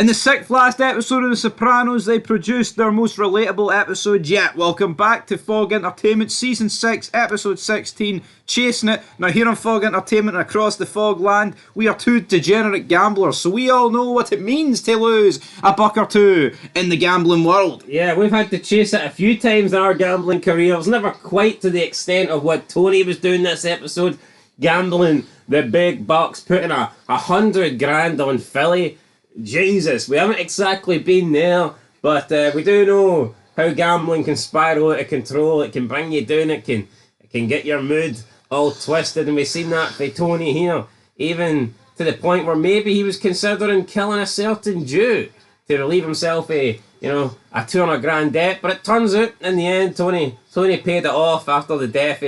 In the sixth last episode of The Sopranos, they produced their most relatable episode yet. Welcome back to Fog Entertainment, Season 6, Episode 16, Chasing It. Now here on Fog Entertainment and across the Fog land, we are two degenerate gamblers, so we all know what it means to lose a buck or two in the gambling world. Yeah, we've had to chase it a few times in our gambling careers, never quite to the extent of what Tony was doing this episode, gambling the big bucks, putting 100 grand on Philly. Jesus, we haven't exactly been there, but we do know how gambling can spiral out of control. It can bring you down, it can get your mood all twisted, and we've seen that for Tony here, even to the point where maybe he was considering killing a certain Jew to relieve himself a 200 grand debt, but it turns out in the end Tony paid it off after the death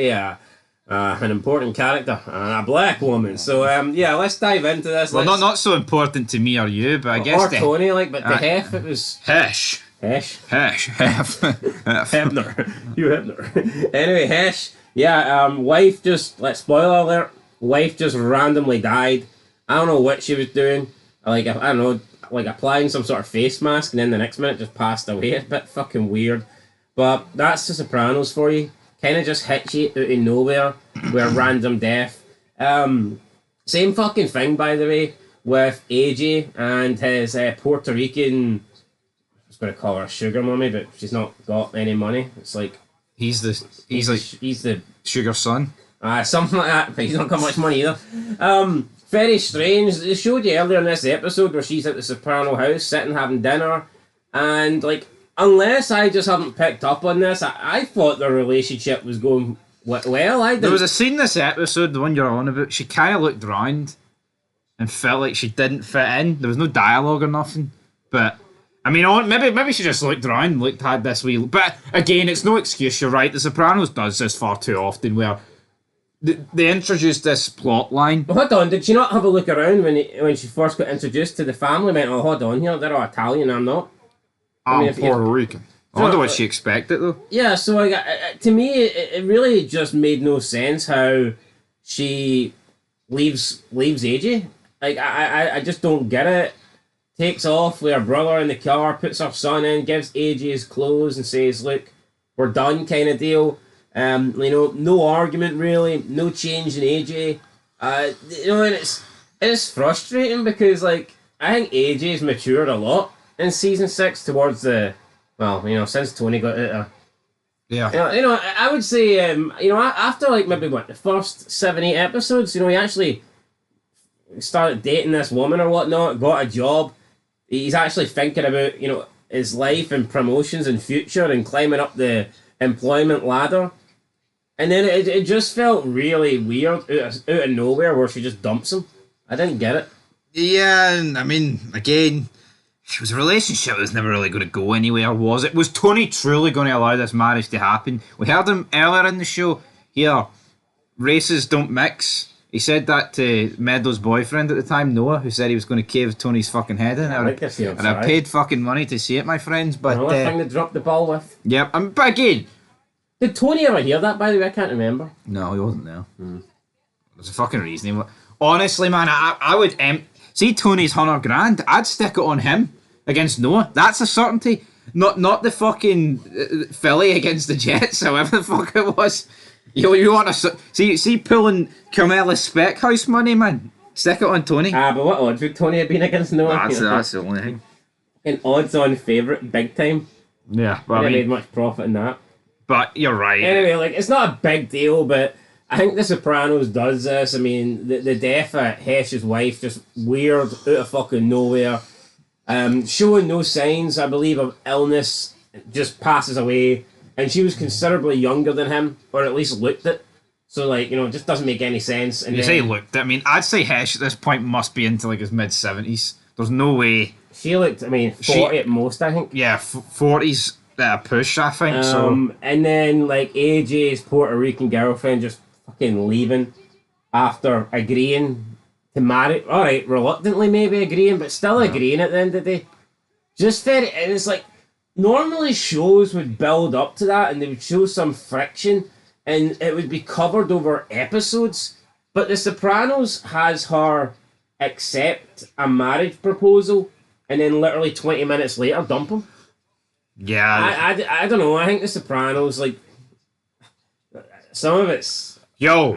of an important character, a black woman. So yeah, let's dive into this. Well, not so important to me or you, but I guess or Tony, but to Hef it was Hesh. Hebner. You Hebner. Anyway, Hesh. Yeah, wife just, spoiler alert, wife just randomly died. I don't know what she was doing. I don't know, applying some sort of face mask, and then the next minute just passed away. A bit fucking weird. But that's The Sopranos for you. Kind of just hits you out of nowhere with a random death. Same fucking thing, by the way, with AJ and his Puerto Rican, I was going to call her a sugar mummy, but she's not got any money. It's like he's the sugar son. Something like that, but he's not got much money either. Very strange. They showed you earlier in this episode where she's at the Soprano house, sitting having dinner, and unless I just haven't picked up on this, I thought their relationship was going well. There was a scene in this episode, the one you're on about, she kind of looked round and felt like she didn't fit in. There was no dialogue or nothing. But, I mean, maybe she just looked round and had this wee... But, again, it's no excuse, you're right. The Sopranos does this far too often, where they introduced this plot line. But hold on, did she not have a look around when she first got introduced to the family? Went, oh, hold on here, they're all Italian, I'm not. I'm Puerto Rican. I wonder what she expected, though. Yeah, so to me, it really just made no sense how she leaves AJ. I just don't get it. Takes off with her brother in the car, puts her son in, gives AJ his clothes and says, look, we're done kind of deal. No argument really, no change in AJ. And it's frustrating because, I think AJ's matured a lot in season 6 towards since Tony got out. Yeah. I would say after maybe the first 7-8 episodes, he actually started dating this woman or whatnot, got a job. He's actually thinking about his life and promotions and future and climbing up the employment ladder. And then it just felt really weird out of nowhere where she just dumps him. I didn't get it. Yeah, and I mean, again, it was a relationship that was never really going to go anywhere, was it? Was Tony truly going to allow this marriage to happen? We heard him earlier in the show. Here, races don't mix. He said that to Meadows' boyfriend at the time, Noah, who said he was going to cave Tony's fucking head in. I paid fucking money to see it, my friends. But the thing to drop the ball with. Yep, but again... Did Tony ever hear that, by the way? I can't remember. No, he wasn't there. There's a fucking reason. Honestly, man, I would... see Tony's 100 grand, I'd stick it on him against Noah. That's a certainty. Not the fucking Philly against the Jets, however the fuck it was. You want to see pulling Carmela Speckhouse money, man? Stick it on Tony. But what odds would Tony have been against Noah? That's the only thing. An odds-on favourite, big time. Yeah, but I made much profit in that. But you're right. Anyway, it's not a big deal, but I think The Sopranos does this. I mean, the death of Hesh's wife, just weird, out of fucking nowhere. Showing no signs, I believe, of illness, just passes away. And she was considerably younger than him, or at least looked it. So, it just doesn't make any sense. And say looked it. I mean, I'd say Hesh at this point must be into, his mid-70s. There's no way. She looked, 40 at most, I think. Yeah, 40s at a push, I think, so. And then, AJ's Puerto Rican girlfriend just fucking leaving after agreeing to marry. Alright, reluctantly maybe agreeing, but still agreeing at the end of the day. Just very, and it's normally shows would build up to that and they would show some friction and it would be covered over episodes. But The Sopranos has her accept a marriage proposal and then literally 20 minutes later dump him. Yeah. I don't know. I think The Sopranos, like, some of it's... Yo,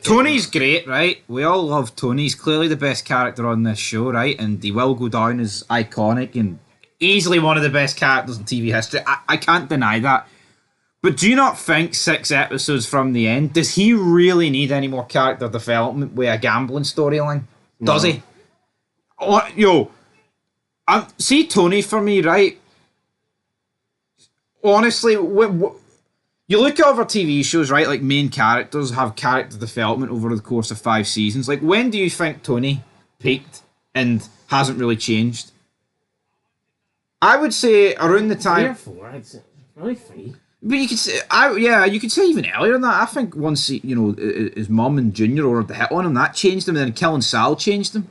Tony's great, right? We all love Tony. He's clearly the best character on this show, right? And he will go down as iconic and easily one of the best characters in TV history. I can't deny that. But do you not think 6 episodes from the end, does he really need any more character development with a gambling storyline? Does he? Oh, yo, see Tony for me, right? Honestly, you look at other TV shows, right? Like main characters have character development over the course of 5 seasons. Like, when do you think Tony peaked and hasn't really changed? I would say around the time 3 or 4. I'd say probably 3. But you could say, you could say even earlier than that. I think once his mum and Junior ordered the hit on him, that changed him. And then killing Sal changed him.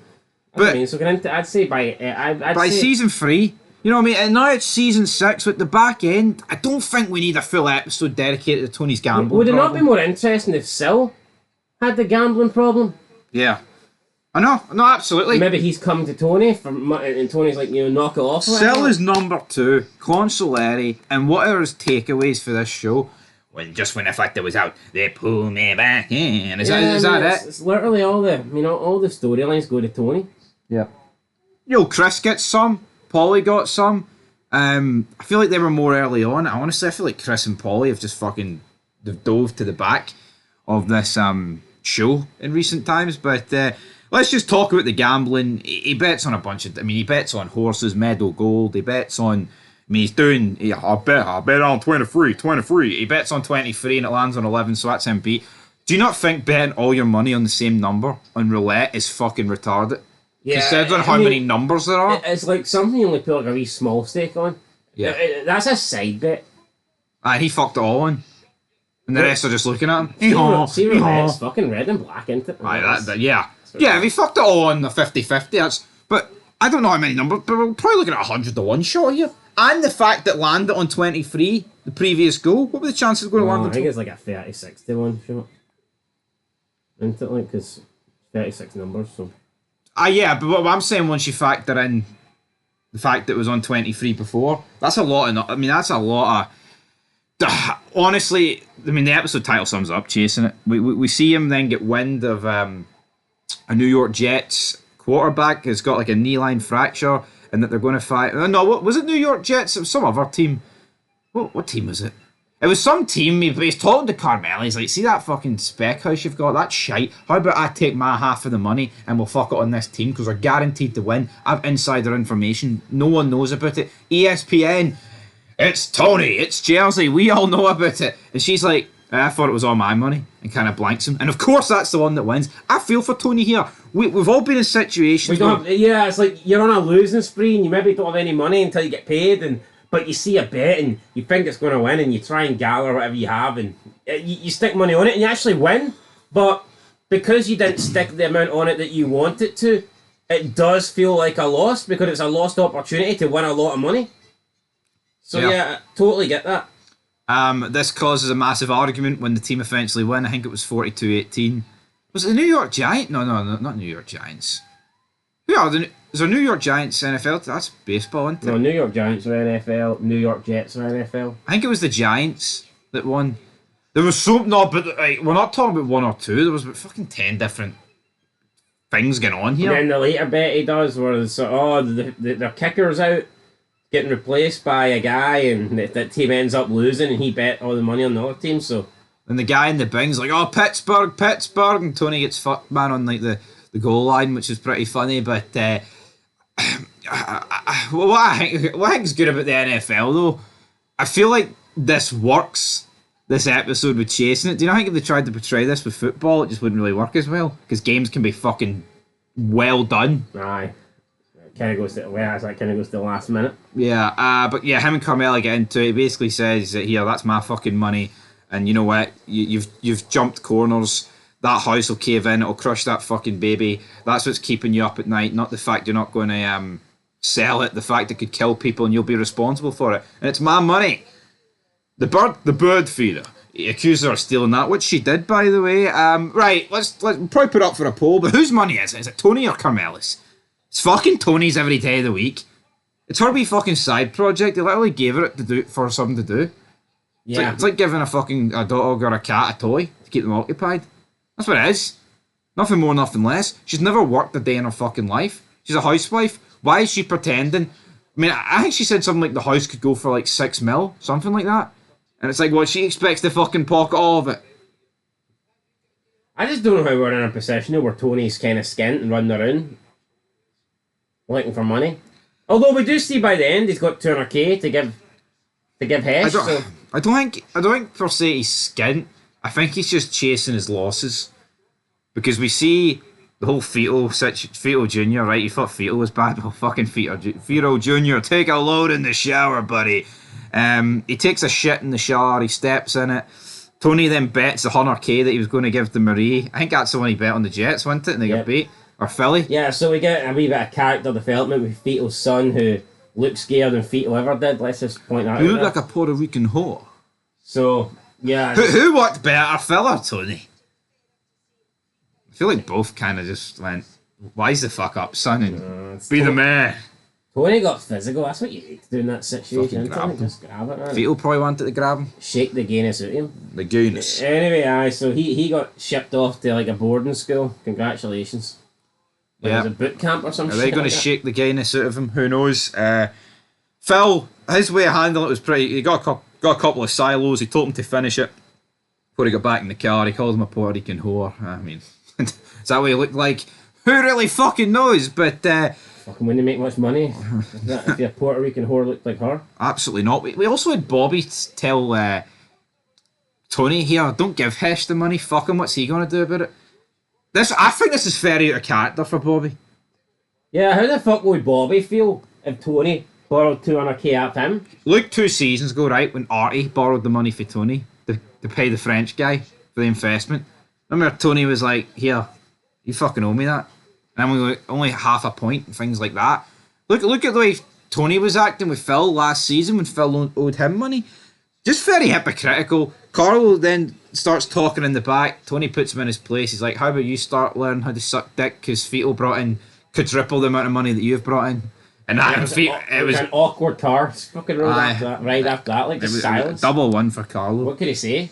But I mean, so I'd say by season 3, you know what I mean. And now it's season 6 with the back end. I don't think we need a full episode dedicated to Tony's gambling. Would it problem. not be more interesting if Sil had the gambling problem? Yeah. I know, no, absolutely. Maybe he's come to Tony and Tony's like, knock it off. Sil is number 2, consolari, and what are his takeaways for this show? When the fact was out, they pull me back in. Is that it? It's literally all the storylines go to Tony. Yeah. Chris gets some. Polly got some. I feel like they were more early on. Honestly, I feel like Chris and Polly have just fucking dove to the back of this show in recent times, but. Let's just talk about the gambling. He bets on a bunch of... he bets on horses, Meadow Gold. He bets on... he's doing... I bet on 23. He bets on 23 and it lands on 11, so that's him beat. Do you not think betting all your money on the same number on roulette is fucking retarded? Yeah, considering how many numbers there are. It's like something you only put like a wee small stake on. Yeah. That's a side bet. He fucked it all on. And the rest are just looking at him. See roulette's fucking red and black, isn't it? Yeah. Yeah, if he fucked it all on the 50-50, that's... But I don't know how many numbers, but we're probably looking at 100 to 1 shot here. And the fact that landed on 23, the previous goal, what were the chances of going to land on 23? I think it's like a 36 to 1 shot. Isn't it? Like, because 36 numbers, so... Yeah, but what I'm saying, once you factor in the fact that it was on 23 before, that's a lot of... that's a lot of... Honestly, the episode title sums up, chasing it. We see him then get wind of... a New York Jets quarterback has got like a knee line fracture and that they're going to fight. No, what was it? New York Jets? It was some other team. What team was it? It was some team. But he's talking to Carmella. He's like, see that fucking spec house you've got? That's shite. How about I take my half of the money and we'll fuck it on this team because we're guaranteed to win. I have insider information. No one knows about it. ESPN. It's Tony. It's Jersey. We all know about it. And she's like, I thought it was all my money, and kind of blanks him. And of course that's the one that wins. I feel for Tony here. We've all been in situations it's like you're on a losing spree and you maybe don't have any money until you get paid, but you see a bet and you think it's going to win and you try and gather whatever you have and you stick money on it and you actually win. But because you didn't stick the amount on it that you want it to, it does feel like a loss because it's a lost opportunity to win a lot of money. So yeah I totally get that. This causes a massive argument when the team eventually win. I think it was 42-18. Was it the New York Giants? No, not New York Giants. Who are is there New York Giants NFL? That's baseball, isn't it? No, New York Giants are NFL. New York Jets are NFL. I think it was the Giants that won. There was we're not talking about 1 or 2. There was about fucking 10 different things going on here. And then the later bet he does where their kicker's out, getting replaced by a guy, and that team ends up losing, and he bet all the money on the other team. So, and the guy in the bing's like, "Oh, Pittsburgh," and Tony gets fucked, man, on like the goal line, which is pretty funny. But what I think is good about the NFL though, I feel like this works. This episode with chasing it. Do you not think if they tried to portray this with football, it just wouldn't really work as well? Because games can be fucking well done. Aye. Kind of goes to the last minute. Yeah, but yeah, him and Carmella get into it. He basically says that here, that's my fucking money, and you know what? You've jumped corners. That house will cave in. It'll crush that fucking baby. That's what's keeping you up at night, not the fact you're not going to sell it. The fact it could kill people and you'll be responsible for it. And it's my money. The bird feeder. He accused her of stealing that, which she did, by the way. Right, let's probably put up for a poll. But whose money is it? Is it Tony or Carmella's? It's fucking Tony's every day of the week. It's her wee fucking side project. They literally gave her it to do for something to do. Yeah. It's like giving a dog or a cat a toy to keep them occupied. That's what it is. Nothing more, nothing less. She's never worked a day in her fucking life. She's a housewife. Why is she pretending? I mean, I think she said something like the house could go for like 6 mil, something like that. And it's like, what, she expects to fucking pocket all of it. I just don't know how we're in a position where Tony's kind of skint and running around looking for money. Although we do see by the end he's got 200k to give Hesh. I don't think per se he's skint. I think he's just chasing his losses. Because we see the whole Fetal Junior, right? You thought Fetal was bad, well, fucking Fetal Junior, take a load in the shower, buddy. He takes a shit in the shower, he steps in it. Tony then bets the 100k that he was going to give to Marie. I think that's the one he bet on the Jets, wasn't it? And they got beat. Or Philly. Yeah, so we get a wee bit of character development with Fetal's son, who looks scared than Fetal ever did. Let's just point that out. You look like a Puerto Rican whore. So, yeah. Who worked better, Phil or Tony? I feel like both kind of just went, wise the fuck up, son, and be the man. Tony got physical. That's what you need to do in that situation. Just grab it, man. Fetal probably wanted to grab him. Shake the gayness out of him. The gayness. Anyway, so he got shipped off to like a boarding school. Congratulations. Like it was a boot camp or something. Are they going to shake the gayness out of him? Who knows? Phil, his way of handling it was pretty. He got a couple of silos. He told him to finish it before he got back in the car. He called him a Puerto Rican whore. I mean, is that what he looked like? Who really fucking knows? But fucking wouldn't make much money if a Puerto Rican whore looked like her. Absolutely not. We also had Bobby tell Tony here, don't give Hesh the money. Fuck him. What's he going to do about it? I think this is very out of character for Bobby. Yeah, how the fuck would Bobby feel if Tony borrowed 200k off him? Look, 2 seasons ago, right, when Artie borrowed the money for Tony to pay the French guy for the investment. Remember Tony was like, here, you fucking owe me that. And we were only half a point and things like that. Look at the way Tony was acting with Phil last season when Phil owed him money. Just very hypocritical. Carlo then starts talking in the back. Tony puts him in his place. He's like, how about you start learning how to suck dick, because Fetal brought in quadruple the amount of money that you've brought in. And that it was an awkward car. Fucking right after that, like just silence. Double one for Carlo. What could he say?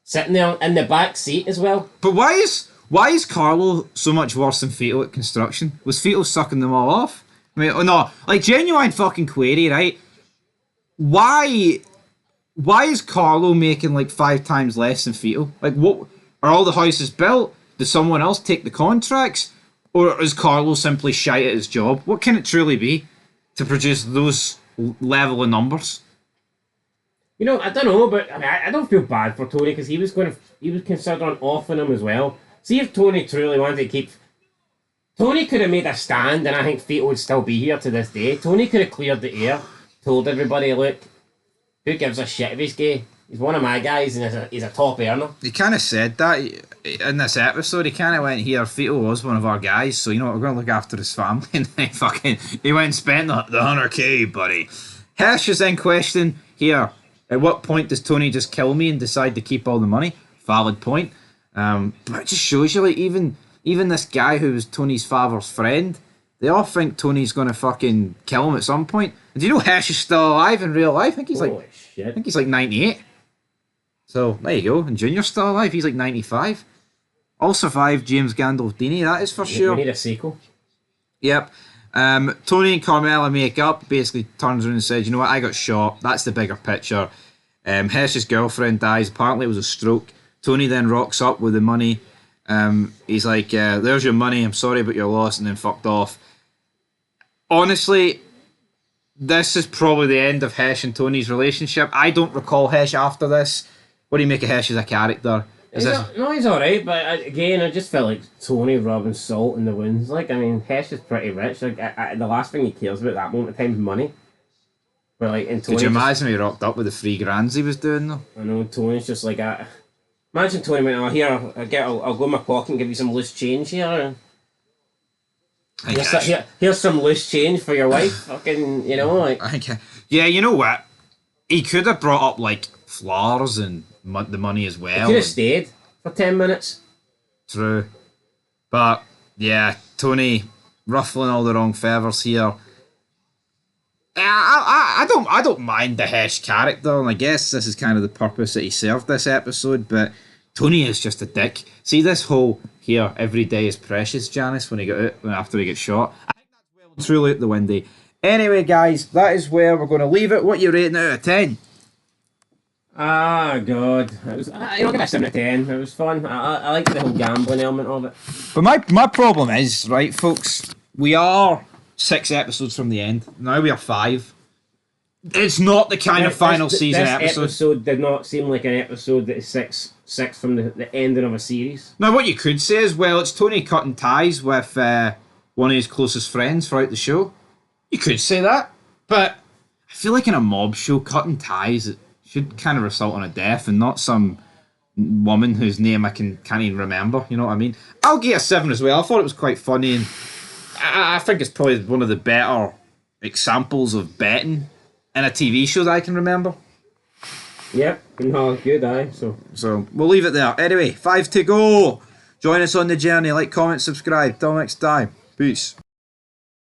Sitting there in the back seat as well. But why is Carlo so much worse than Fetal at construction? Was Fetal sucking them all off? I mean, oh no, like genuine fucking query, right? Why is Carlo making like 5 times less than Fetal? Like, what are all the houses built? Does someone else take the contracts? Or is Carlo simply shite at his job? What can it truly be to produce those level of numbers? You know, I don't know, but I mean, I don't feel bad for Tony because he was considering offing him as well. See if Tony truly wanted to keep. Tony could have made a stand, and I think Fetal would still be here to this day. Tony could have cleared the air, told everybody, look, who gives a shit if he's gay? He's one of my guys, and he's a top earner. He kind of said that in this episode. He kind of went, here, Fetal was one of our guys, so you know what, we're going to look after his family. And then he went and spent the 100k, buddy. Hesh is in question here. At what point does Tony just kill me and decide to keep all the money? Valid point. But it just shows you, like, even this guy who was Tony's father's friend, they all think Tony's going to fucking kill him at some point. And do you know Hesh is still alive in real life? I think he's like 98. So, there you go. And Junior's still alive. He's like 95. All survived James Gandolfini, that is for sure. We need a sequel. Yep. Tony and Carmella make up, basically turns around and says, you know what, I got shot. That's the bigger picture. Hesh's girlfriend dies. Apparently it was a stroke. Tony then rocks up with the money. He's like, there's your money. I'm sorry about your loss. And then fucked off. Honestly, this is probably the end of Hesh and Tony's relationship. I don't recall Hesh after this. What do you make of Hesh as a character? He's alright, but I just felt like Tony rubbing salt in the wounds. Like, I mean, Hesh is pretty rich. Like, the last thing he cares about at that moment of time is money. But like, and Tony, could you imagine he rocked up with the $3,000 he was doing though? I know, Tony's just like, imagine Tony went, oh here, I'll go in my pocket and give you some loose change here. Here's some loose change for your wife. Fucking, you know, like. Yeah, you know what? He could have brought up like flowers and the money as well. He could have stayed for 10 minutes. True. But, yeah, Tony ruffling all the wrong feathers here. I don't mind the Hesh character, and I guess this is kind of the purpose that he served this episode. But Tony is just a dick. See this whole here, every day is precious, Janice, when he got out after he gets shot. I think that's well and truly out the window. Anyway, guys, that is where we're going to leave it. What you rating out of 10? Ah, God. It was, I'll give it a 7 out of 10. It was fun. I like the whole gambling element of it. But my problem is, right, folks, we are 6 episodes from the end. Now we are 5. It's not the kind of final season this episode. Episode did not seem like an episode that is six from the ending of a series. Now, what you could say is, well, it's Tony cutting ties with one of his closest friends throughout the show. You could say that. But I feel like in a mob show, cutting ties it should kind of result in a death and not some woman whose name I can't even remember. You know what I mean? I'll give it a 7 as well. I thought it was quite funny, and I think it's probably one of the better examples of betting in a TV show that I can remember. Yep, no, good eye. So we'll leave it there. Anyway, 5 to go. Join us on the journey. Like, comment, subscribe. Till next time. Peace.